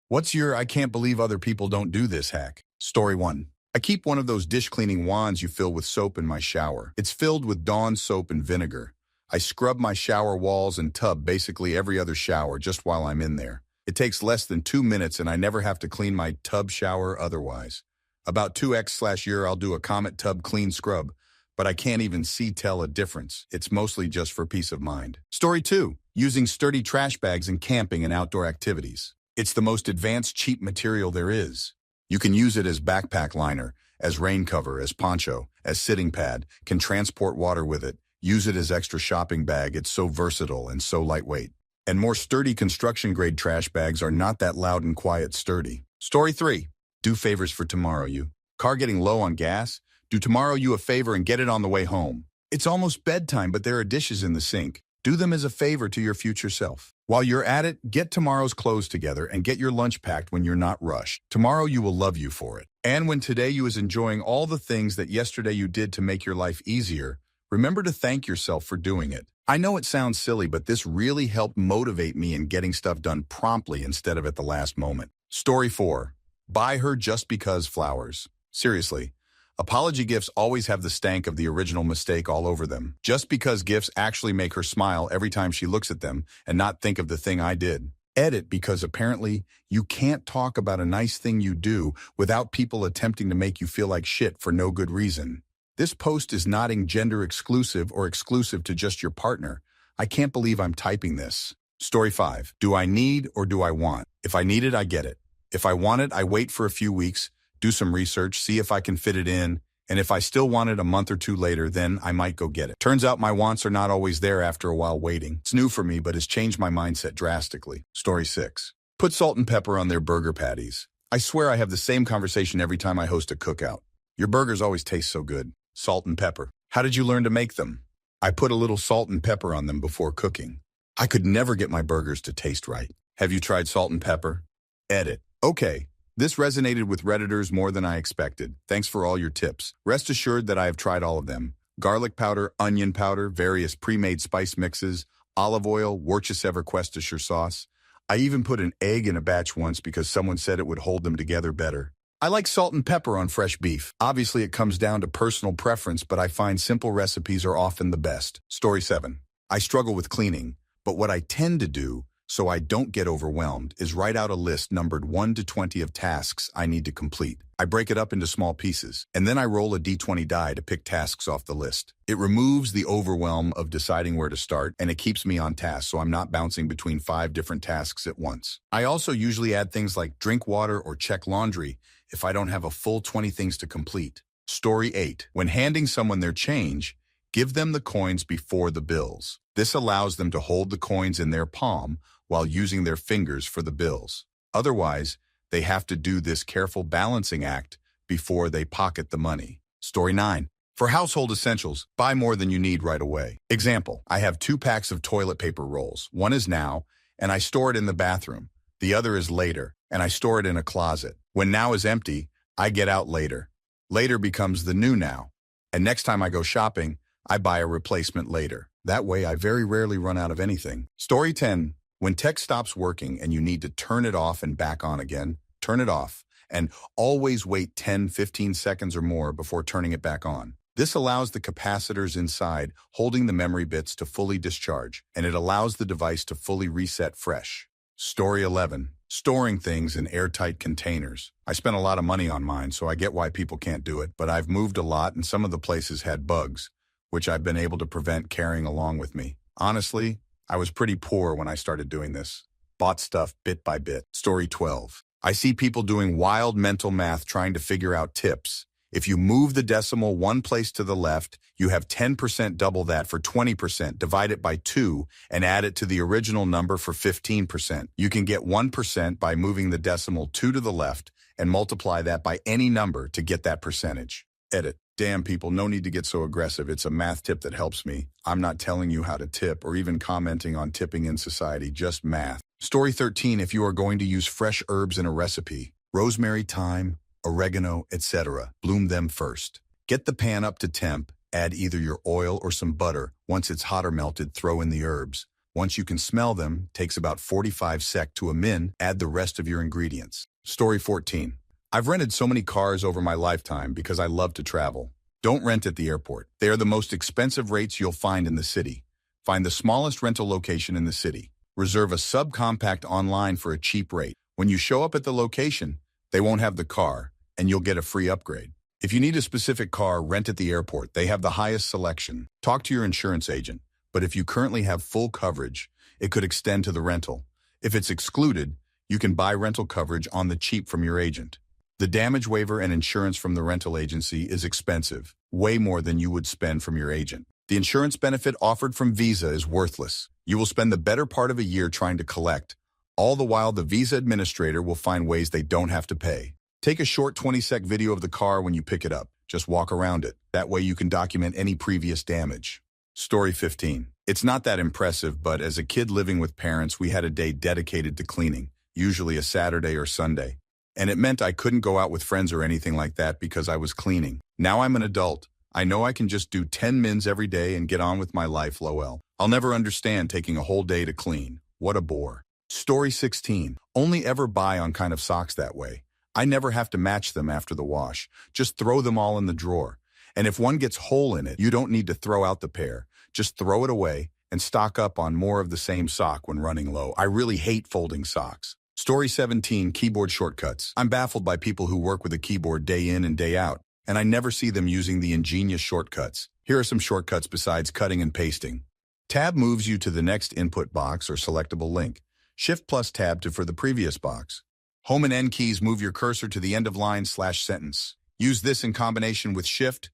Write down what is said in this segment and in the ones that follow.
What's your I can't believe other people don't do this hack? Story 1. I keep one of those dish cleaning wands you fill with soap in my shower. It's filled with Dawn soap and vinegar. I scrub my shower walls and tub basically every other shower just while I'm in there. It takes less than 2 minutes and I never have to clean my tub shower otherwise. About 2x/year I'll do a Comet tub clean scrub, but I can't even tell a difference. It's mostly just for peace of mind. Story 2. Using sturdy trash bags in camping and outdoor activities. It's the most advanced cheap material there is. You can use it as backpack liner, as rain cover, as poncho, as sitting pad, can transport water with it, use it as extra shopping bag. It's so versatile and so lightweight. And more sturdy construction-grade trash bags are not that loud and quiet sturdy. Story 3. Do favors for tomorrow you. Car getting low on gas? Do tomorrow you a favor and get it on the way home. It's almost bedtime, but there are dishes in the sink. Do them as a favor to your future self. While you're at it, get tomorrow's clothes together and get your lunch packed when you're not rushed. Tomorrow you will love you for it. And when today you is enjoying all the things that yesterday you did to make your life easier, remember to thank yourself for doing it. I know it sounds silly, but this really helped motivate me in getting stuff done promptly instead of at the last moment. Story 4. Buy her just because flowers. Seriously. Apology gifts always have the stank of the original mistake all over them. Just because gifts actually make her smile every time she looks at them and not think of the thing I did. Edit, because apparently you can't talk about a nice thing you do without people attempting to make you feel like shit for no good reason. This post is not gender exclusive or exclusive to just your partner. I can't believe I'm typing this. Story 5. Do I need or do I want? If I need it, I get it. If I want it, I wait for a few weeks, do some research, see if I can fit it in, and if I still want it a month or two later, then I might go get it. Turns out my wants are not always there after a while waiting. It's new for me, but has changed my mindset drastically. Story 6. Put salt and pepper on their burger patties. I swear I have the same conversation every time I host a cookout. Your burgers always taste so good. Salt and pepper. How did you learn to make them? I put a little salt and pepper on them before cooking. I could never get my burgers to taste right. Have you tried salt and pepper? Edit. Okay. This resonated with Redditors more than I expected. Thanks for all your tips. Rest assured that I have tried all of them. Garlic powder, onion powder, various pre-made spice mixes, olive oil, Worcestershire sauce. I even put an egg in a batch once because someone said it would hold them together better. I like salt and pepper on fresh beef. Obviously, it comes down to personal preference, but I find simple recipes are often the best. Story 7. I struggle with cleaning, but what I tend to do so I don't get overwhelmed is write out a list numbered 1 to 20 of tasks I need to complete. I break it up into small pieces, and then I roll a d20 die to pick tasks off the list. It removes the overwhelm of deciding where to start, and it keeps me on task so I'm not bouncing between 5 different tasks at once. I also usually add things like drink water or check laundry if I don't have a full 20 things to complete. Story 8. When handing someone their change, give them the coins before the bills. This allows them to hold the coins in their palm while using their fingers for the bills. Otherwise, they have to do this careful balancing act before they pocket the money. Story 9. For household essentials, buy more than you need right away. Example, I have 2 packs of toilet paper rolls. One is now, and I store it in the bathroom. The other is later, and I store it in a closet. When now is empty, I get out later. Later becomes the new now. And next time I go shopping, I buy a replacement later. That way, I very rarely run out of anything. Story 10. When tech stops working and you need to turn it off and back on again, turn it off. And always wait 10-15 seconds or more before turning it back on. This allows the capacitors inside holding the memory bits to fully discharge, and it allows the device to fully reset fresh. Story 11. Storing things in airtight containers. I spent a lot of money on mine, so I get why people can't do it, but I've moved a lot and some of the places had bugs, which I've been able to prevent carrying along with me. Honestly, I was pretty poor when I started doing this. Bought stuff bit by bit. Story 12. I see people doing wild mental math trying to figure out tips. If you move the decimal one place to the left, you have 10% double that for 20%, divide it by 2, and add it to the original number for 15%. You can get 1% by moving the decimal 2 to the left and multiply that by any number to get that percentage. Edit. Damn people, no need to get so aggressive. It's a math tip that helps me. I'm not telling you how to tip or even commenting on tipping in society, just math. Story 13. If you are going to use fresh herbs in a recipe, rosemary, thyme, oregano, etc., bloom them first. Get the pan up to temp, add either your oil or some butter. Once it's hot or melted, throw in the herbs. Once you can smell them, takes about 45 sec to a min, add the rest of your ingredients. Story 14. I've rented so many cars over my lifetime because I love to travel. Don't rent at the airport. They are the most expensive rates you'll find in the city. Find the smallest rental location in the city. Reserve a subcompact online for a cheap rate. When you show up at the location, they won't have the car, and you'll get a free upgrade. If you need a specific car, rent at the airport. They have the highest selection. Talk to your insurance agent. But if you currently have full coverage, it could extend to the rental. If it's excluded, you can buy rental coverage on the cheap from your agent. The damage waiver and insurance from the rental agency is expensive, way more than you would spend from your agent. The insurance benefit offered from Visa is worthless. You will spend the better part of a year trying to collect. All the while, the Visa administrator will find ways they don't have to pay. Take a short 20-sec video of the car when you pick it up. Just walk around it. That way you can document any previous damage. Story 15. It's not that impressive, but as a kid living with parents, we had a day dedicated to cleaning, usually a Saturday or Sunday. And it meant I couldn't go out with friends or anything like that because I was cleaning. Now I'm an adult. I know I can just do 10 mins every day and get on with my life, lol. I'll never understand taking a whole day to clean. What a bore. Story 16. Only ever buy on kind of socks that way. I never have to match them after the wash. Just throw them all in the drawer. And if one gets hole in it, you don't need to throw out the pair. Just throw it away and stock up on more of the same sock when running low. I really hate folding socks. Story 17. Keyboard shortcuts. I'm baffled by people who work with a keyboard day in and day out, and I never see them using the ingenious shortcuts. Here are some shortcuts besides cutting and pasting. Tab moves you to the next input box or selectable link. Shift plus Tab for the previous box. Home and End keys move your cursor to the end of line/sentence. Use this in combination with Shift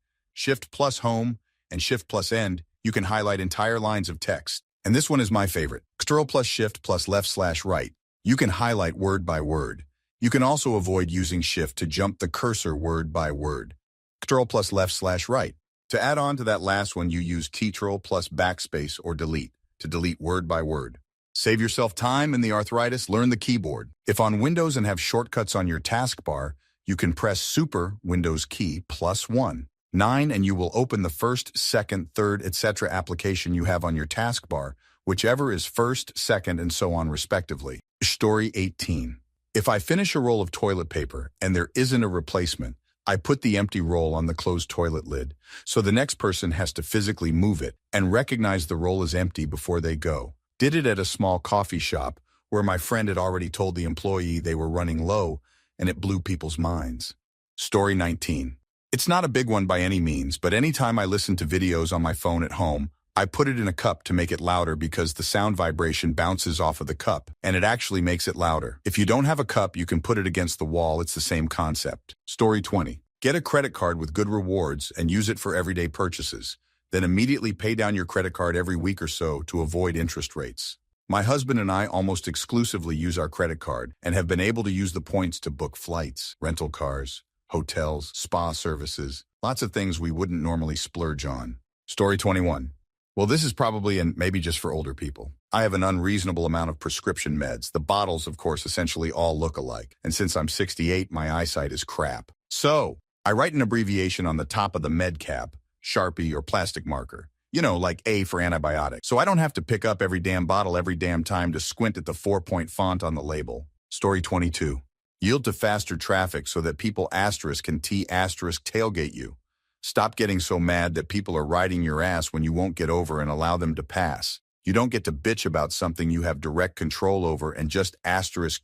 plus Home, and Shift plus End. You can highlight entire lines of text. And this one is my favorite. Ctrl plus Shift plus left/right. You can highlight word by word. You can also avoid using Shift to jump the cursor word by word. Ctrl plus left/right. To add on to that last one, you use Ctrl plus backspace or delete to delete word by word. Save yourself time and the arthritis, learn the keyboard. If on Windows and have shortcuts on your taskbar, you can press Super Windows key +1, 9, and you will open the first, second, third, etc. application you have on your taskbar, whichever is first, second, and so on respectively. Story 18. If I finish a roll of toilet paper and there isn't a replacement, I put the empty roll on the closed toilet lid, so the next person has to physically move it and recognize the roll is empty before they go. Did it at a small coffee shop where my friend had already told the employee they were running low, and it blew people's minds. Story 19. It's not a big one by any means, but anytime I listen to videos on my phone at home, I put it in a cup to make it louder because the sound vibration bounces off of the cup, and it actually makes it louder. If you don't have a cup, you can put it against the wall. It's the same concept. Story 20. Get a credit card with good rewards and use it for everyday purchases. Then immediately pay down your credit card every week or so to avoid interest rates. My husband and I almost exclusively use our credit card and have been able to use the points to book flights, rental cars, hotels, spa services, lots of things we wouldn't normally splurge on. Story 21. Well, this is probably and maybe just for older people. I have an unreasonable amount of prescription meds. The bottles, of course, essentially all look alike. And since I'm 68, my eyesight is crap. So I write an abbreviation on the top of the med cap, Sharpie or plastic marker. You know, like A for antibiotic. So I don't have to pick up every damn bottle every damn time to squint at the 4-point font on the label. Story 22. Yield to faster traffic so that people can tailgate you. Stop getting so mad that people are riding your ass when you won't get over and allow them to pass. You don't get to bitch about something you have direct control over and just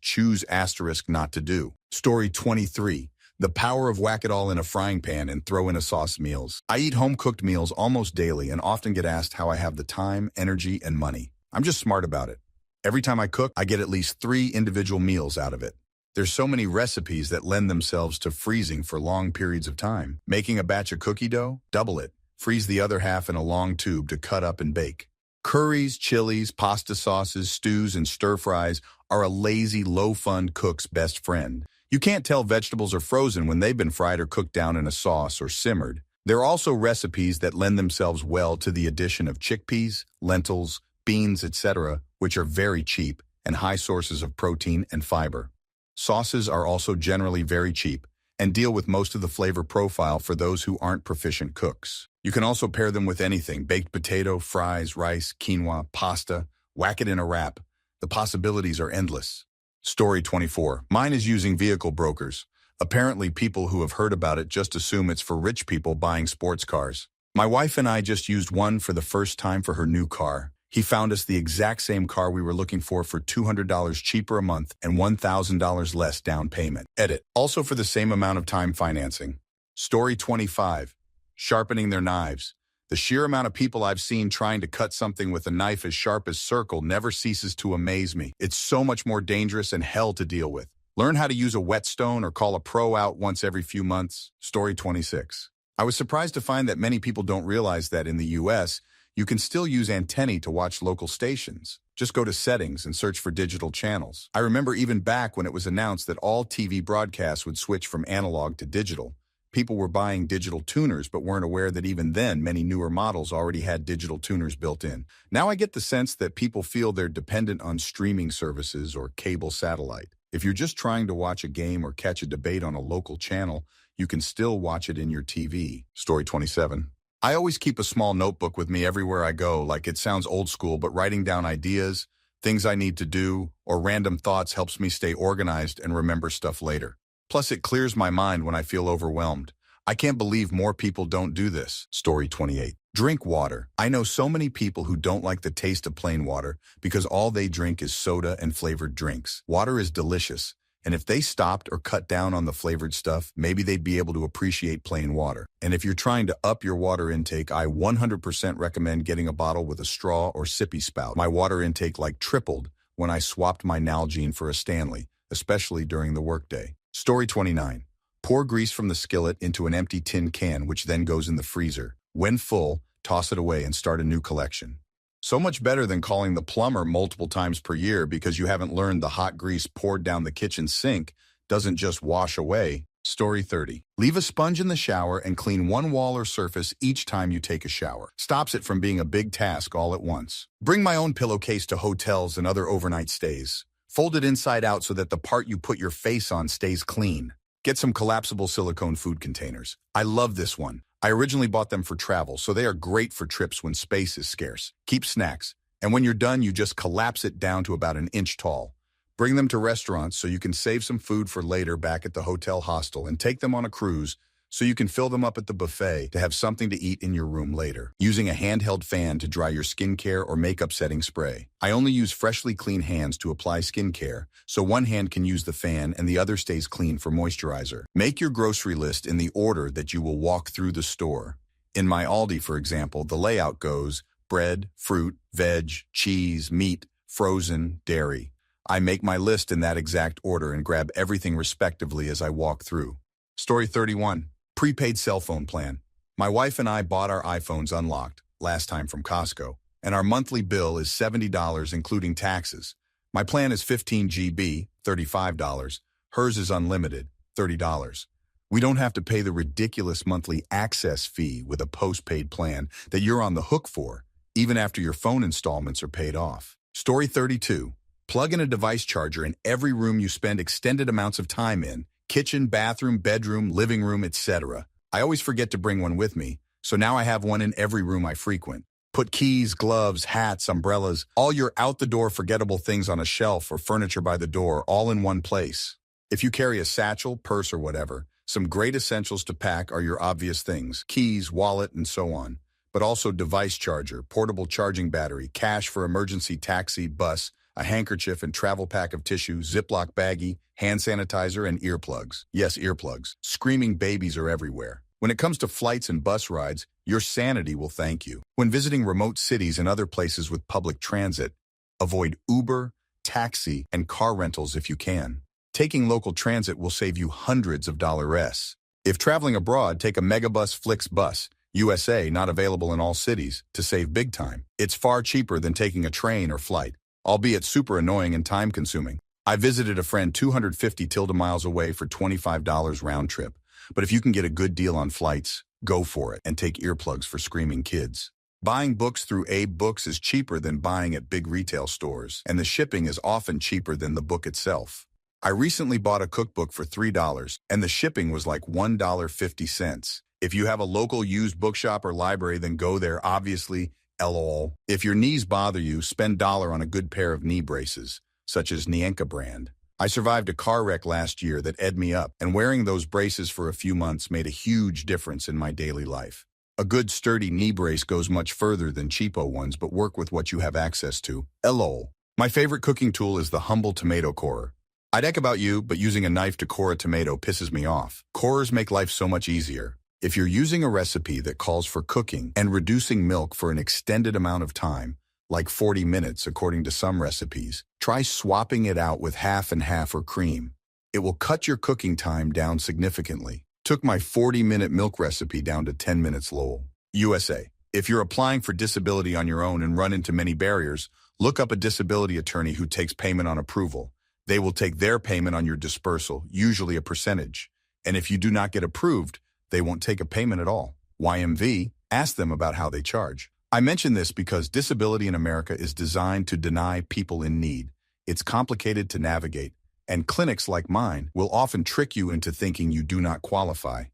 choose not to do. Story 23. The power of whack it all in a frying pan and throw in a sauce meals. I eat home-cooked meals almost daily and often get asked how I have the time, energy, and money. I'm just smart about it. Every time I cook, I get at least 3 individual meals out of it. There's so many recipes that lend themselves to freezing for long periods of time. Making a batch of cookie dough? Double it. Freeze the other half in a long tube to cut up and bake. Curries, chilies, pasta sauces, stews, and stir-fries are a lazy, low-fun cook's best friend. You can't tell vegetables are frozen when they've been fried or cooked down in a sauce or simmered. There are also recipes that lend themselves well to the addition of chickpeas, lentils, beans, etc., which are very cheap and high sources of protein and fiber. Sauces are also generally very cheap and deal with most of the flavor profile for those who aren't proficient cooks. You can also pair them with anything: baked potato, fries, rice, quinoa, pasta, Whack it in a wrap. The possibilities are endless. Story 24. Mine is using vehicle brokers. Apparently, people who have heard about it just assume it's for rich people buying sports cars. My wife and I just used one for the first time for her new car. He found us the exact same car we were looking for $200 cheaper a month and $1,000 less down payment. Edit. Also for the same amount of time financing. Story 25. Sharpening their knives. The sheer amount of people I've seen trying to cut something with a knife as sharp as circle never ceases to amaze me. It's so much more dangerous and hell to deal with. Learn how to use a whetstone or call a pro out once every few months. Story 26. I was surprised to find that many people don't realize that in the US, you can still use antennae to watch local stations. Just go to settings and search for digital channels. I remember even back when it was announced that all TV broadcasts would switch from analog to digital. People were buying digital tuners but weren't aware that even then many newer models already had digital tuners built in. Now I get the sense that people feel they're dependent on streaming services or cable satellite. If you're just trying to watch a game or catch a debate on a local channel, you can still watch it in your TV. Story 27. I always keep a small notebook with me everywhere I go. Like, it sounds old school, but writing down ideas, things I need to do, or random thoughts helps me stay organized and remember stuff later. Plus, it clears my mind when I feel overwhelmed. I can't believe more people don't do this. Story 28. Drink water. I know so many people who don't like the taste of plain water because all they drink is soda and flavored drinks. Water is delicious, and if they stopped or cut down on the flavored stuff, maybe they'd be able to appreciate plain water. And if you're trying to up your water intake, I 100% recommend getting a bottle with a straw or sippy spout. My water intake tripled when I swapped my Nalgene for a Stanley, especially during the workday. Story 29. Pour grease from the skillet into an empty tin can, which then goes in the freezer. When full, toss it away and start a new collection. So much better than calling the plumber multiple times per year because you haven't learned the hot grease poured down the kitchen sink doesn't just wash away. Story 30. Leave a sponge in the shower and clean one wall or surface each time you take a shower. Stops it from being a big task all at once. Bring my own pillowcase to hotels and other overnight stays. Fold it inside out so that the part you put your face on stays clean. Get some collapsible silicone food containers. I love this one. I originally bought them for travel, so they are great for trips when space is scarce. Keep snacks, and when you're done, you just collapse it down to about an inch tall. Bring them to restaurants so you can save some food for later back at the hotel hostel, and take them on a cruise so you can fill them up at the buffet to have something to eat in your room later. Using a handheld fan to dry your skincare or makeup setting spray. I only use freshly clean hands to apply skincare, so one hand can use the fan and the other stays clean for moisturizer. Make your grocery list in the order that you will walk through the store. In my Aldi, for example, the layout goes bread, fruit, veg, cheese, meat, frozen, dairy. I make my list in that exact order and grab everything respectively as I walk through. Story 31. Prepaid cell phone plan. My wife and I bought our iPhones unlocked, last time from Costco, and our monthly bill is $70 including taxes. My plan is 15 GB, $35. Hers is unlimited, $30. We don't have to pay the ridiculous monthly access fee with a postpaid plan that you're on the hook for, even after your phone installments are paid off. Story 32. Plug in a device charger in every room you spend extended amounts of time in. Kitchen, bathroom, bedroom, living room, etc. I always forget to bring one with me, so now I have one in every room I frequent. Put keys, gloves, hats, umbrellas, all your out-the-door forgettable things on a shelf or furniture by the door, all in one place. If you carry a satchel, purse, or whatever, some great essentials to pack are your obvious things, keys, wallet, and so on, but also device charger, portable charging battery, cash for emergency taxi, bus, a handkerchief and travel pack of tissue, Ziploc baggie, hand sanitizer, and earplugs. Yes, earplugs. Screaming babies are everywhere. When it comes to flights and bus rides, your sanity will thank you. When visiting remote cities and other places with public transit, avoid Uber, taxi, and car rentals if you can. Taking local transit will save you hundreds of dollars. If traveling abroad, take a Megabus FlixBus, USA, not available in all cities, to save big time. It's far cheaper than taking a train or flight, albeit super annoying and time-consuming. I visited a friend 250 miles away for $25 round trip, but if you can get a good deal on flights, go for it and take earplugs for screaming kids. Buying books through Abe Books is cheaper than buying at big retail stores, and the shipping is often cheaper than the book itself. I recently bought a cookbook for $3, and the shipping was like $1.50. If you have a local used bookshop or library, then go there. Obviously, LOL. If your knees bother you, spend dollar on a good pair of knee braces, such as Nienka brand. I survived a car wreck last year that ed me up, and wearing those braces for a few months made a huge difference in my daily life. A good sturdy knee brace goes much further than cheapo ones, but work with what you have access to. LOL. My favorite cooking tool is the humble tomato corer. I'd heck about you, but using a knife to core a tomato pisses me off. Corers make life so much easier. If you're using a recipe that calls for cooking and reducing milk for an extended amount of time, like 40 minutes according to some recipes, try swapping it out with half and half or cream. It will cut your cooking time down significantly. Took my 40-minute milk recipe down to 10 minutes lol. USA. If you're applying for disability on your own and run into many barriers, look up a disability attorney who takes payment on approval. They will take their payment on your dispersal, usually a percentage. And if you do not get approved, they won't take a payment at all. YMV, ask them about how they charge. I mention this because disability in America is designed to deny people in need. It's complicated to navigate, and clinics like mine will often trick you into thinking you do not qualify.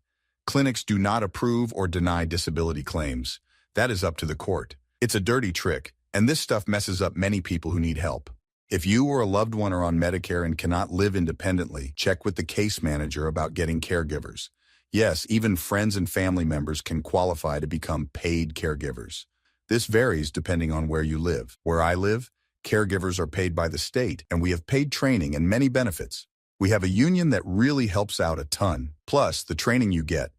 Clinics do not approve or deny disability claims. That is up to the court. It's a dirty trick, and this stuff messes up many people who need help. If you or a loved one are on Medicare and cannot live independently, check with the case manager about getting caregivers. Yes, even friends and family members can qualify to become paid caregivers. This varies depending on where you live. Where I live, caregivers are paid by the state, and we have paid training and many benefits. We have a union that really helps out a ton. Plus, the training you get,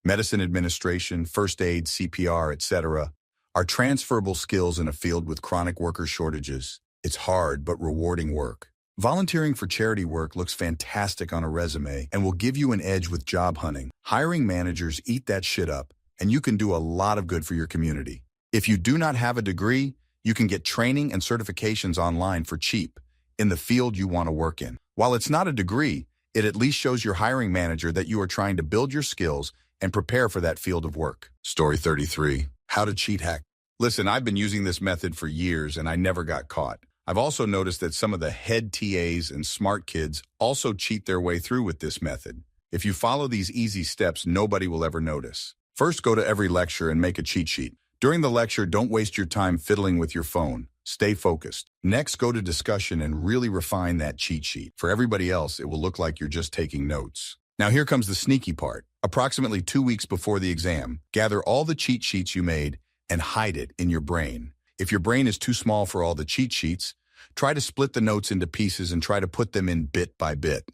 medicine administration, first aid, CPR, etc., are transferable skills in a field with chronic worker shortages. It's hard but rewarding work. Volunteering for charity work looks fantastic on a resume and will give you an edge with job hunting. Hiring managers eat that shit up, and you can do a lot of good for your community. If you do not have a degree, you can get training and certifications online for cheap in the field you want to work in. While it's not a degree, it at least shows your hiring manager that you are trying to build your skills and prepare for that field of work. Story 33. How to cheat hack. Listen, I've been using this method for years and I never got caught. I've also noticed that some of the head TAs and smart kids also cheat their way through with this method. If you follow these easy steps, nobody will ever notice. First, go to every lecture and make a cheat sheet. During the lecture, don't waste your time fiddling with your phone. Stay focused. Next, go to discussion and really refine that cheat sheet. For everybody else, it will look like you're just taking notes. Now here comes the sneaky part. Approximately 2 weeks before the exam, gather all the cheat sheets you made and hide it in your brain. If your brain is too small for all the cheat sheets, try to split the notes into pieces and try to put them in bit by bit.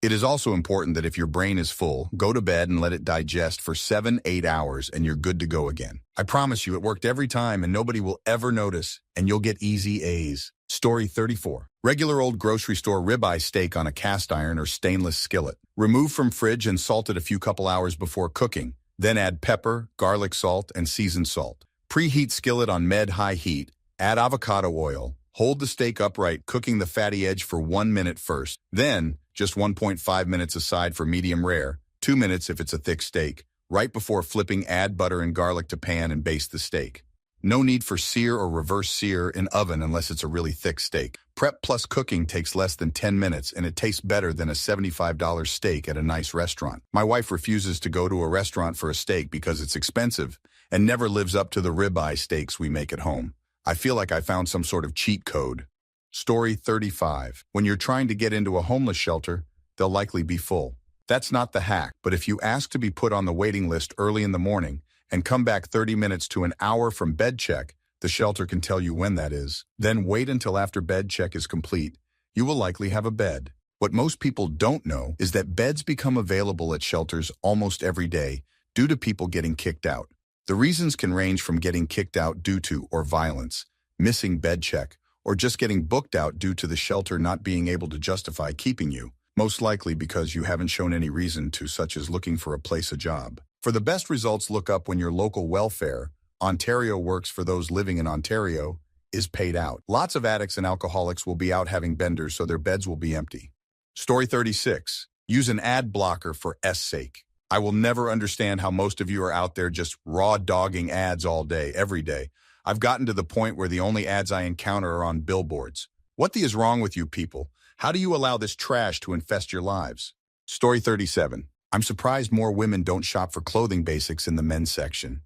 It is also important that if your brain is full, go to bed and let it digest for 7-8 hours and you're good to go again. I promise you it worked every time and nobody will ever notice and you'll get easy A's. Story 34. Regular old grocery store ribeye steak on a cast iron or stainless skillet. Remove from fridge and salt it a few couple hours before cooking. Then add pepper, garlic salt, and seasoned salt. Preheat skillet on med-high heat. Add avocado oil. Hold the steak upright, cooking the fatty edge for 1 minute first. Then, just 1.5 minutes aside for medium rare, 2 minutes if it's a thick steak. Right before flipping, add butter and garlic to pan and baste the steak. No need for sear or reverse sear in oven unless it's a really thick steak. Prep plus cooking takes less than 10 minutes and it tastes better than a $75 steak at a nice restaurant. My wife refuses to go to a restaurant for a steak because it's expensive and never lives up to the ribeye steaks we make at home. I feel like I found some sort of cheat code. Story 35. When you're trying to get into a homeless shelter, they'll likely be full. That's not the hack, but if you ask to be put on the waiting list early in the morning and come back 30 minutes to an hour from bed check, the shelter can tell you when that is. Then wait until after bed check is complete. You will likely have a bed. What most people don't know is that beds become available at shelters almost every day due to people getting kicked out. The reasons can range from getting kicked out due to or violence, missing bed check, or just getting booked out due to the shelter not being able to justify keeping you, most likely because you haven't shown any reason to, such as looking for a place, a job. For the best results, look up when your local welfare, Ontario works for those living in Ontario, is paid out. Lots of addicts and alcoholics will be out having benders, so their beds will be empty. Story 36. Use an ad blocker for S sake. I will never understand how most of you are out there just raw dogging ads all day, every day. I've gotten to the point where the only ads I encounter are on billboards. What the is wrong with you people? How do you allow this trash to infest your lives? Story 37. I'm surprised more women don't shop for clothing basics in the men's section.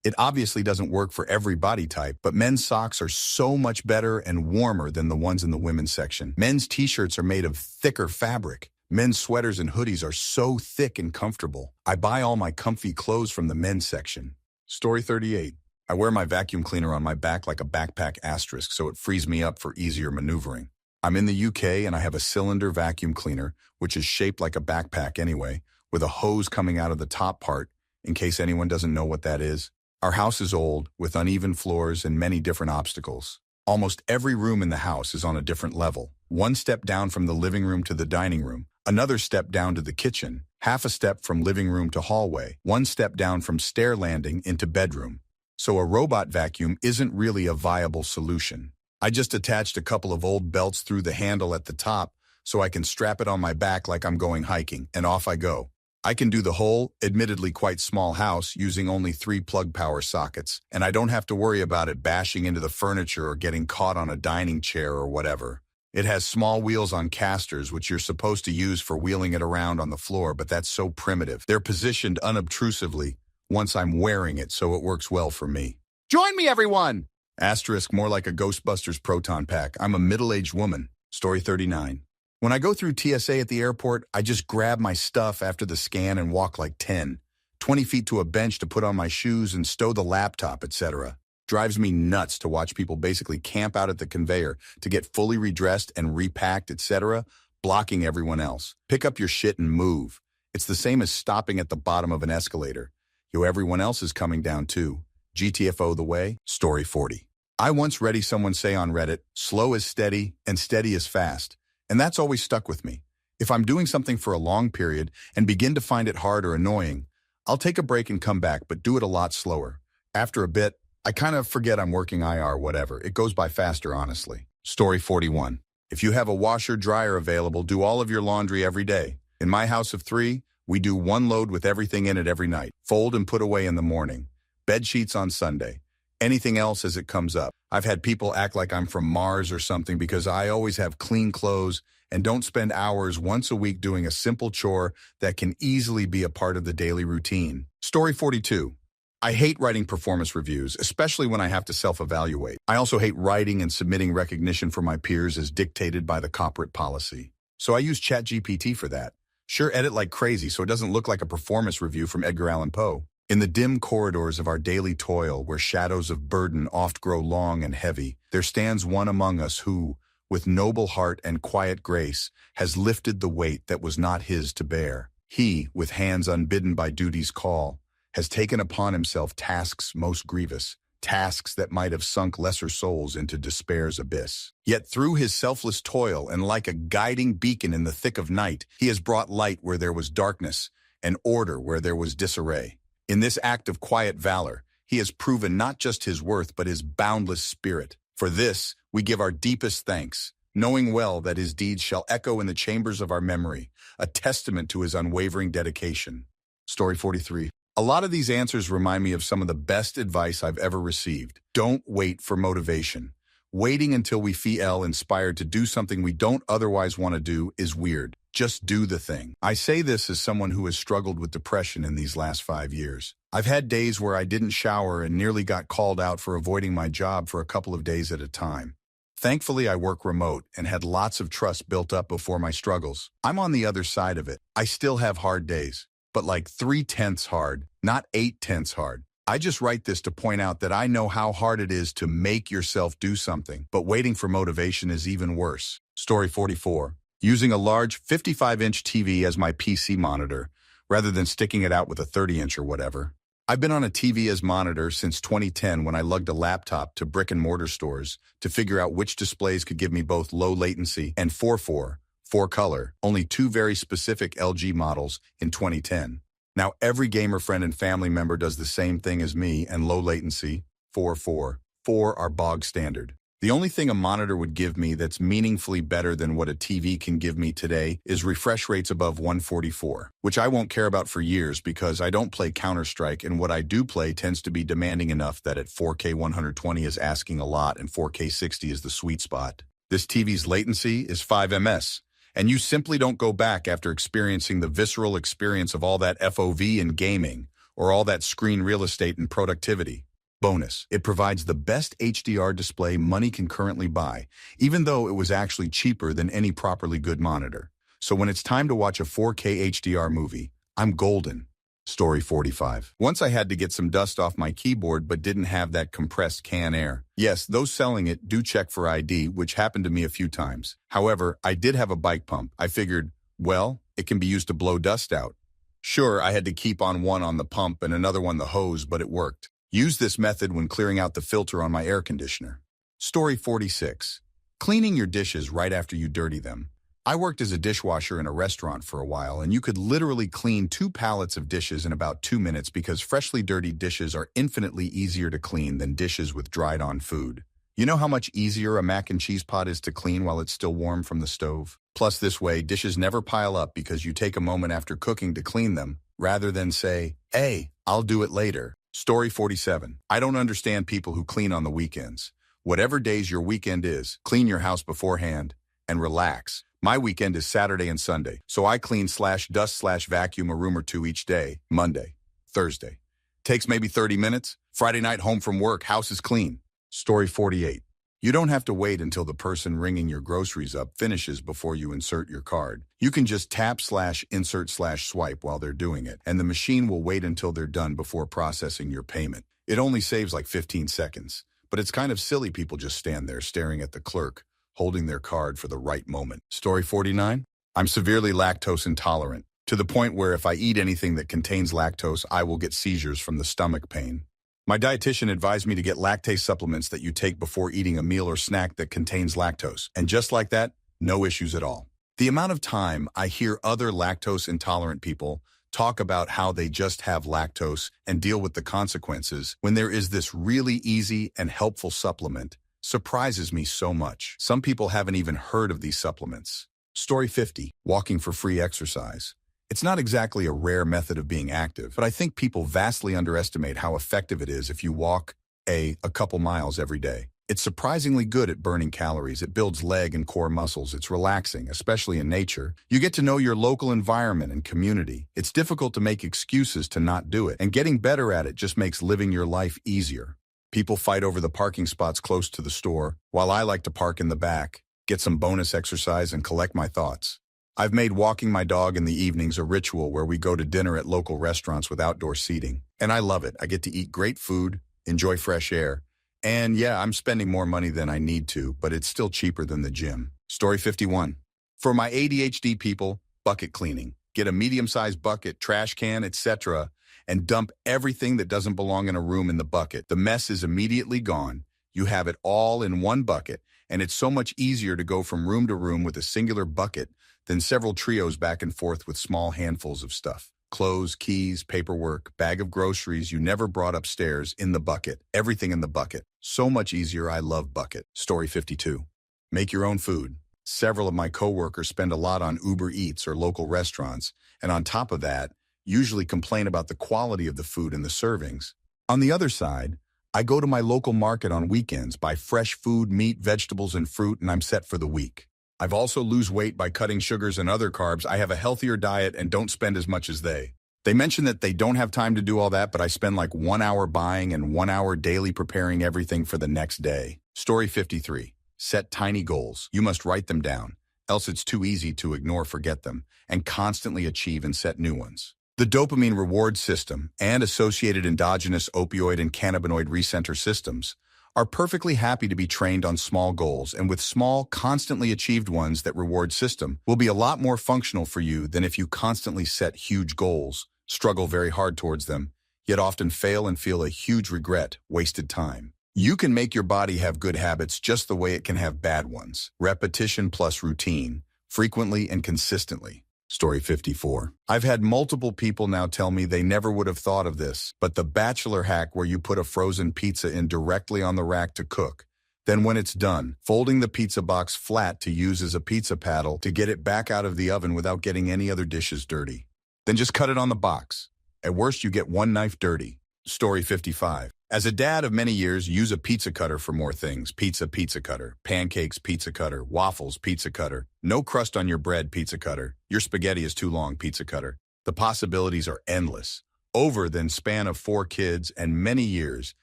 It obviously doesn't work for every body type, but men's socks are so much better and warmer than the ones in the women's section. Men's t-shirts are made of thicker fabric. Men's sweaters and hoodies are so thick and comfortable. I buy all my comfy clothes from the men's section. Story 38. I wear my vacuum cleaner on my back like a backpack asterisk so it frees me up for easier maneuvering. I'm in the UK and I have a cylinder vacuum cleaner, which is shaped like a backpack anyway, with a hose coming out of the top part, in case anyone doesn't know what that is. Our house is old, with uneven floors and many different obstacles. Almost every room in the house is on a different level. One step down from the living room to the dining room, another step down to the kitchen, half a step from living room to hallway, one step down from stair landing into bedroom. So a robot vacuum isn't really a viable solution. I just attached a couple of old belts through the handle at the top so I can strap it on my back like I'm going hiking, and off I go. I can do the whole, admittedly quite small house using only 3 plug power sockets, and I don't have to worry about it bashing into the furniture or getting caught on a dining chair or whatever. It has small wheels on casters, which you're supposed to use for wheeling it around on the floor, but that's so primitive. They're positioned unobtrusively once I'm wearing it, so it works well for me. Join me, everyone! Asterisk, more like a Ghostbusters proton pack. I'm a middle-aged woman. Story 39. When I go through TSA at the airport, I just grab my stuff after the scan and walk like 10, 20 feet to a bench to put on my shoes and stow the laptop, etc. Drives me nuts to watch people basically camp out at the conveyor to get fully redressed and repacked, etc., blocking everyone else. Pick up your shit and move. It's the same as stopping at the bottom of an escalator. Everyone else is coming down too. GTFO the way. Story 40. I once read someone say on Reddit, slow is steady and steady is fast. And that's always stuck with me. If I'm doing something for a long period and begin to find it hard or annoying, I'll take a break and come back, but do it a lot slower. After a bit, I kind of forget I'm working IR, whatever. It goes by faster, honestly. Story 41. If you have a washer-dryer available, do all of your laundry every day. In my house of 3, we do 1 load with everything in it every night. Fold and put away in the morning. Bed sheets on Sunday. Anything else as it comes up. I've had people act like I'm from Mars or something because I always have clean clothes and don't spend hours once a week doing a simple chore that can easily be a part of the daily routine. Story 42. I hate writing performance reviews, especially when I have to self-evaluate. I also hate writing and submitting recognition for my peers as dictated by the corporate policy. So I use ChatGPT for that. Sure, edit like crazy so it doesn't look like a performance review from Edgar Allan Poe. In the dim corridors of our daily toil, where shadows of burden oft grow long and heavy, there stands one among us who, with noble heart and quiet grace, has lifted the weight that was not his to bear. He, with hands unbidden by duty's call, has taken upon himself tasks most grievous, tasks that might have sunk lesser souls into despair's abyss. Yet through his selfless toil and like a guiding beacon in the thick of night, he has brought light where there was darkness and order where there was disarray. In this act of quiet valor, he has proven not just his worth but his boundless spirit. For this, we give our deepest thanks, knowing well that his deeds shall echo in the chambers of our memory, a testament to his unwavering dedication. Story 43. A lot of these answers remind me of some of the best advice I've ever received. Don't wait for motivation. Waiting until we feel inspired to do something we don't otherwise want to do is weird. Just do the thing. I say this as someone who has struggled with depression in these last 5 years. I've had days where I didn't shower and nearly got called out for avoiding my job for a couple of days at a time. Thankfully, I work remote and had lots of trust built up before my struggles. I'm on the other side of it. I still have hard days, but like 3/10 hard, not 8/10 hard. I just write this to point out that I know how hard it is to make yourself do something, but waiting for motivation is even worse. Story 44. Using a large 55-inch TV as my PC monitor, rather than sticking it out with a 30-inch or whatever. I've been on a TV as monitor since 2010 when I lugged a laptop to brick-and-mortar stores to figure out which displays could give me both low latency and 4:4, 4-color, only 2 very specific LG models in 2010. Now every gamer friend and family member does the same thing as me, and low latency, 4:4, 4 are bog standard. The only thing a monitor would give me that's meaningfully better than what a TV can give me today is refresh rates above 144, which I won't care about for years because I don't play Counter-Strike, and what I do play tends to be demanding enough that at 4K 120 is asking a lot and 4K 60 is the sweet spot. This TV's latency is 5 ms, and you simply don't go back after experiencing the visceral experience of all that FOV in gaming, or all that screen real estate and productivity. Bonus, it provides the best HDR display money can currently buy, even though it was actually cheaper than any properly good monitor. So when it's time to watch a 4K HDR movie, I'm golden. Story 45. Once I had to get some dust off my keyboard but didn't have that compressed can air. Yes, those selling it do check for ID, which happened to me a few times. However, I did have a bike pump. I figured, well, it can be used to blow dust out. Sure, I had to keep one on the pump and another one the hose, but it worked. Use this method when clearing out the filter on my air conditioner. Story 46. Cleaning your dishes right after you dirty them. I worked as a dishwasher in a restaurant for a while, and you could literally clean 2 pallets of dishes in about 2 minutes because freshly dirtied dishes are infinitely easier to clean than dishes with dried-on food. You know how much easier a mac and cheese pot is to clean while it's still warm from the stove? Plus, this way, dishes never pile up because you take a moment after cooking to clean them, rather than say, hey, I'll do it later. Story 47. I don't understand people who clean on the weekends. Whatever days your weekend is, clean your house beforehand and relax. My weekend is Saturday and Sunday, so I clean/dust/vacuum a room or two each day, Monday, Thursday. Takes maybe 30 minutes. Friday night home from work, house is clean. Story 48. You don't have to wait until the person ringing your groceries up finishes before you insert your card. You can just tap/insert/swipe while they're doing it, and the machine will wait until they're done before processing your payment. It only saves like 15 seconds, but it's kind of silly people just stand there staring at the clerk, holding their card for the right moment. Story 49. I'm severely lactose intolerant, to the point where if I eat anything that contains lactose, I will get seizures from the stomach pain. My dietitian advised me to get lactase supplements that you take before eating a meal or snack that contains lactose. And just like that, no issues at all. The amount of time I hear other lactose intolerant people talk about how they just have lactose and deal with the consequences when there is this really easy and helpful supplement surprises me so much. Some people haven't even heard of these supplements. Story 50. Walking for free exercise. It's not exactly a rare method of being active, but I think people vastly underestimate how effective it is if you walk a couple miles every day. It's surprisingly good at burning calories. It builds leg and core muscles. It's relaxing, especially in nature. You get to know your local environment and community. It's difficult to make excuses to not do it, and getting better at it just makes living your life easier. People fight over the parking spots close to the store, while I like to park in the back, get some bonus exercise, and collect my thoughts. I've made walking my dog in the evenings a ritual where we go to dinner at local restaurants with outdoor seating. And I love it. I get to eat great food, enjoy fresh air, and yeah, I'm spending more money than I need to, but it's still cheaper than the gym. Story 51. For my ADHD people, bucket cleaning. Get a medium-sized bucket, trash can, etc., and dump everything that doesn't belong in a room in the bucket. The mess is immediately gone. You have it all in one bucket, and it's so much easier to go from room to room with a singular bucket than several trios back and forth with small handfuls of stuff. Clothes, keys, paperwork, bag of groceries you never brought upstairs in the bucket. Everything in the bucket. So much easier. I love bucket. Story 52. Make your own food. Several of my coworkers spend a lot on Uber Eats or local restaurants, and on top of that, usually complain about the quality of the food and the servings. On the other side, I go to my local market on weekends, buy fresh food, meat, vegetables, and fruit, and I'm set for the week. I've also lose weight by cutting sugars and other carbs. I have a healthier diet and don't spend as much as they. They mention that they don't have time to do all that, but I spend like 1 hour buying and 1 hour daily preparing everything for the next day. Story 53. Set tiny goals. You must write them down, else it's too easy to ignore, forget them, and constantly achieve and set new ones. The dopamine reward system and associated endogenous opioid and cannabinoid recenter systems are perfectly happy to be trained on small goals, and with small, constantly achieved ones, that reward system will be a lot more functional for you than if you constantly set huge goals, struggle very hard towards them, yet often fail and feel a huge regret, wasted time. You can make your body have good habits just the way it can have bad ones. Repetition plus routine, frequently and consistently. Story 54. I've had multiple people now tell me they never would have thought of this, but the bachelor hack where you put a frozen pizza in directly on the rack to cook. Then when it's done, folding the pizza box flat to use as a pizza paddle to get it back out of the oven without getting any other dishes dirty. Then just cut it on the box. At worst, you get one knife dirty. Story 55. As a dad of many years, use a pizza cutter for more things. Pizza cutter. Pancakes, pizza cutter. Waffles, pizza cutter. No crust on your bread, pizza cutter. Your spaghetti is too long, pizza cutter. The possibilities are endless. Over the span of 4 kids and many years,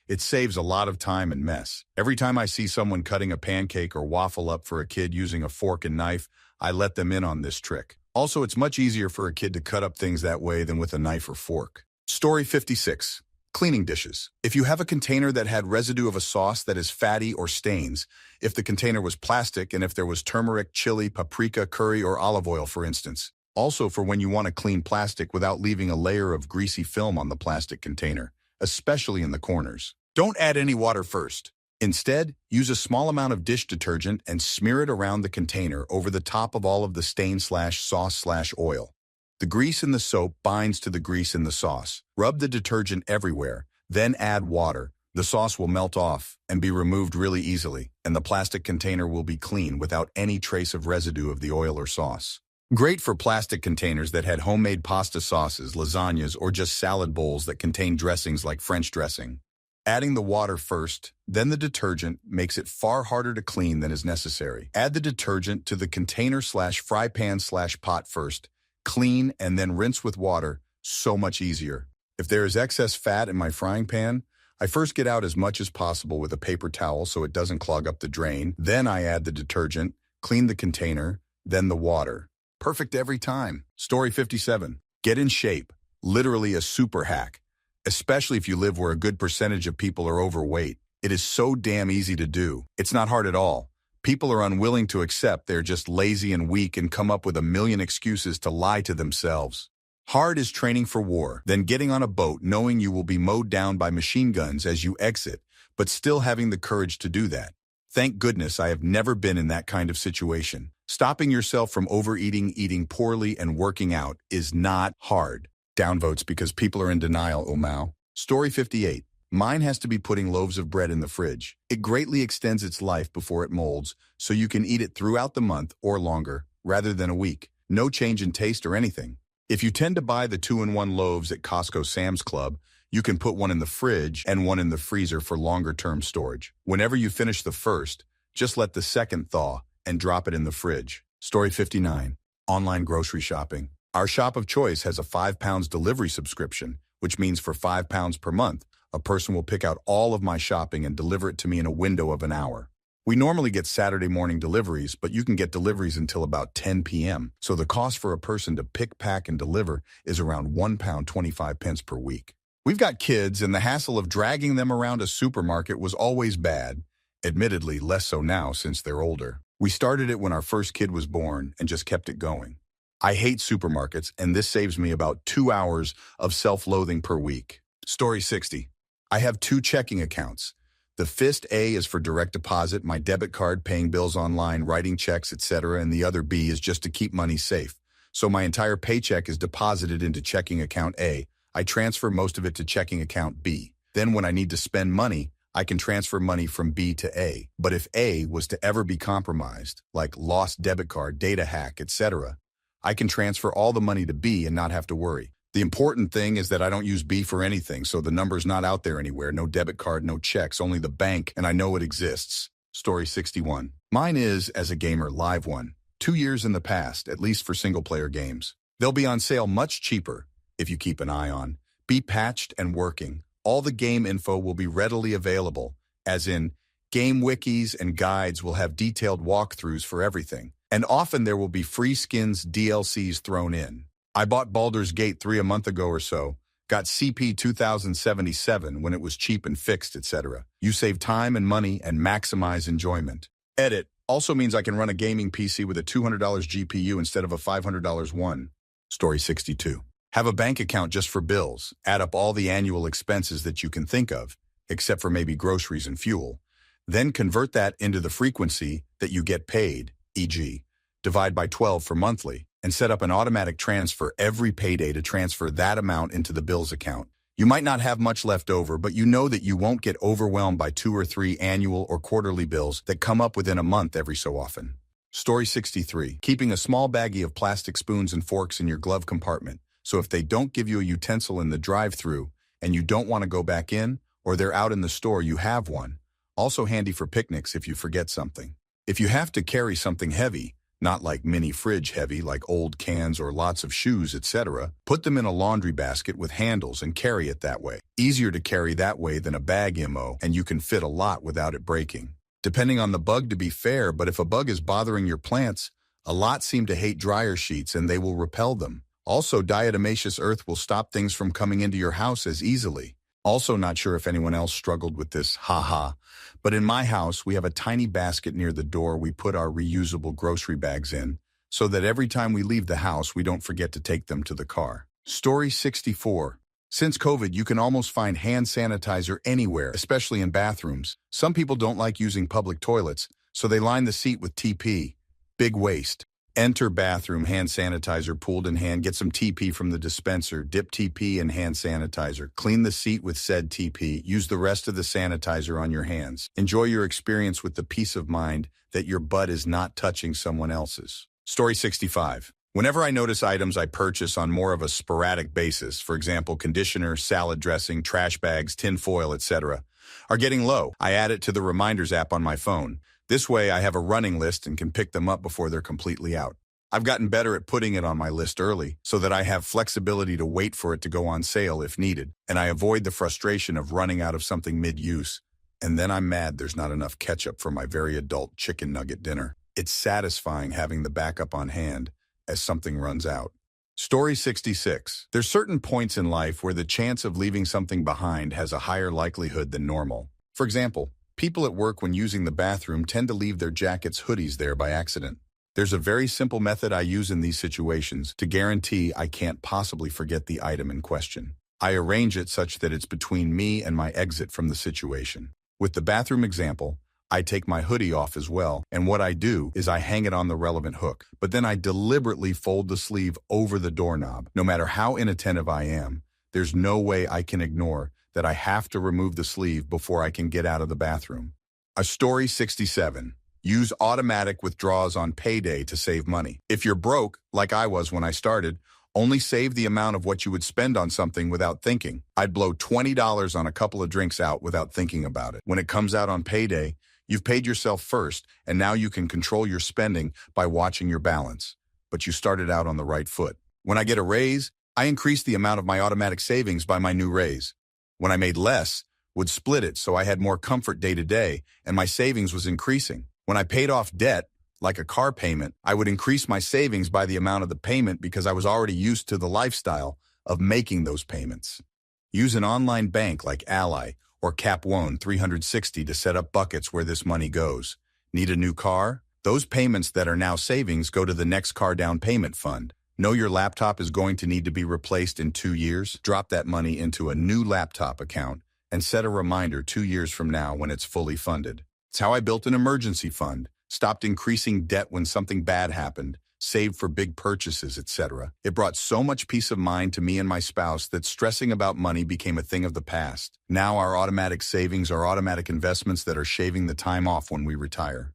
it saves a lot of time and mess. Every time I see someone cutting a pancake or waffle up for a kid using a fork and knife, I let them in on this trick. Also, it's much easier for a kid to cut up things that way than with a knife or fork. Story 56. Cleaning dishes. If you have a container that had residue of a sauce that is fatty or stains, if the container was plastic and if there was turmeric, chili, paprika, curry, or olive oil, for instance. Also for when you want to clean plastic without leaving a layer of greasy film on the plastic container, especially in the corners. Don't add any water first. Instead, use a small amount of dish detergent and smear it around the container over the top of all of the stain/sauce/oil. The grease in the soap binds to the grease in the sauce. Rub the detergent everywhere, then add water. The sauce will melt off and be removed really easily, and the plastic container will be clean without any trace of residue of the oil or sauce. Great for plastic containers that had homemade pasta sauces, lasagnas, or just salad bowls that contain dressings like French dressing. Adding the water first, then the detergent makes it far harder to clean than is necessary. Add the detergent to the container/fry pan/pot first, clean, and then rinse with water. So much easier. If there is excess fat in my frying pan, I first get out as much as possible with a paper towel so it doesn't clog up the drain. Then I add the detergent, clean the container, then the water. Perfect every time. Story 57. Get in shape. Literally a super hack. Especially if you live where a good percentage of people are overweight. It is so damn easy to do. It's not hard at all. People are unwilling to accept they're just lazy and weak and come up with a million excuses to lie to themselves. Hard is training for war, then getting on a boat knowing you will be mowed down by machine guns as you exit, but still having the courage to do that. Thank goodness I have never been in that kind of situation. Stopping yourself from overeating, eating poorly, and working out is not hard. Downvotes because people are in denial, Omao. Story 58. Mine has to be putting loaves of bread in the fridge. It greatly extends its life before it molds, so you can eat it throughout the month or longer, rather than a week. No change in taste or anything. If you tend to buy the 2-in-1 loaves at Costco Sam's Club, you can put one in the fridge and one in the freezer for longer-term storage. Whenever you finish the first, just let the second thaw and drop it in the fridge. Story 59. Online grocery shopping. Our shop of choice has a £5 delivery subscription, which means for £5 per month, a person will pick out all of my shopping and deliver it to me in a window of an hour. We normally get Saturday morning deliveries, but you can get deliveries until about 10 p.m. So the cost for a person to pick, pack, and deliver is around £1.25 per week. We've got kids, and the hassle of dragging them around a supermarket was always bad. Admittedly, less so now since they're older. We started it when our first kid was born and just kept it going. I hate supermarkets, and this saves me about 2 hours of self-loathing per week. Story 60. I have 2 checking accounts. The Fist A is for direct deposit, my debit card, paying bills online, writing checks, etc., and the other B is just to keep money safe. So my entire paycheck is deposited into checking account A. I transfer most of it to checking account B. Then when I need to spend money, I can transfer money from B to A. But if A was to ever be compromised, like lost debit card, data hack, etc., I can transfer all the money to B and not have to worry. The important thing is that I don't use B for anything, so the number's not out there anywhere. No debit card, no checks, only the bank, and I know it exists. Story 61. Mine is, as a gamer, live one. 2 years in the past, at least for single-player games. They'll be on sale much cheaper, if you keep an eye on. Be patched and working. All the game info will be readily available, as in, game wikis and guides will have detailed walkthroughs for everything. And often there will be free skins, DLCs thrown in. I bought Baldur's Gate 3 a month ago or so, got CP 2077 when it was cheap and fixed, etc. You save time and money and maximize enjoyment. Edit also means I can run a gaming PC with a $200 GPU instead of a $500 one. Story 62. Have a bank account just for bills. Add up all the annual expenses that you can think of, except for maybe groceries and fuel. Then convert that into the frequency that you get paid, e.g., divide by 12 for monthly, and set up an automatic transfer every payday to transfer that amount into the bills account. You might not have much left over, but you know that you won't get overwhelmed by 2 or 3 annual or quarterly bills that come up within a month every so often. Story 63. Keeping a small baggie of plastic spoons and forks in your glove compartment, so if they don't give you a utensil in the drive-thru and you don't want to go back in, or they're out in the store, you have one. Also handy for picnics if you forget something. If you have to carry something heavy, Not like mini fridge heavy like old cans or lots of shoes, etc. Put them in a laundry basket with handles and carry it that way. Easier to carry that way than a bag MO, and you can fit a lot without it breaking. Depending on the bug to be fair, but if a bug is bothering your plants, a lot seem to hate dryer sheets and they will repel them. Also, diatomaceous earth will stop things from coming into your house as easily. Also, not sure if anyone else struggled with this, haha. But in my house, we have a tiny basket near the door we put our reusable grocery bags in, so that every time we leave the house, we don't forget to take them to the car. Story 64. Since COVID, you can almost find hand sanitizer anywhere, especially in bathrooms. Some people don't like using public toilets, so they line the seat with TP. Big waste. Enter bathroom, hand sanitizer pooled in hand, get some TP from the dispenser, dip TP in hand sanitizer, clean the seat with said TP, use the rest of the sanitizer on your hands. Enjoy your experience with the peace of mind that your butt is not touching someone else's. Story 65. Whenever I notice items I purchase on more of a sporadic basis, for example, conditioner, salad dressing, trash bags, tin foil, etc., are getting low, I add it to the reminders app on my phone. This way, I have a running list and can pick them up before they're completely out. I've gotten better at putting it on my list early so that I have flexibility to wait for it to go on sale if needed, and I avoid the frustration of running out of something mid-use. And then I'm mad there's not enough ketchup for my very adult chicken nugget dinner. It's satisfying having the backup on hand as something runs out. Story 66. There's certain points in life where the chance of leaving something behind has a higher likelihood than normal. For example, people at work when using the bathroom tend to leave their jackets, hoodies there by accident. There's a very simple method I use in these situations to guarantee I can't possibly forget the item in question. I arrange it such that it's between me and my exit from the situation. With the bathroom example, I take my hoodie off as well, and what I do is I hang it on the relevant hook, but then I deliberately fold the sleeve over the doorknob. No matter how inattentive I am, there's no way I can ignore that I have to remove the sleeve before I can get out of the bathroom. A story 67. Use automatic withdrawals on payday to save money. If you're broke, like I was when I started, only save the amount of what you would spend on something without thinking. I'd blow $20 on a couple of drinks out without thinking about it. When it comes out on payday, you've paid yourself first, and now you can control your spending by watching your balance. But you started out on the right foot. When I get a raise, I increase the amount of my automatic savings by my new raise. When I made less, would split it so I had more comfort day to day, and my savings was increasing. When I paid off debt, like a car payment, I would increase my savings by the amount of the payment because I was already used to the lifestyle of making those payments. Use an online bank like Ally or Cap One 360 to set up buckets where this money goes. Need a new car? Those payments that are now savings go to the next car down payment fund. Know your laptop is going to need to be replaced in 2 years? Drop that money into a new laptop account and set a reminder 2 years from now when it's fully funded. It's how I built an emergency fund, stopped increasing debt when something bad happened, saved for big purchases, etc. It brought so much peace of mind to me and my spouse that stressing about money became a thing of the past. Now our automatic savings are automatic investments that are shaving the time off when we retire.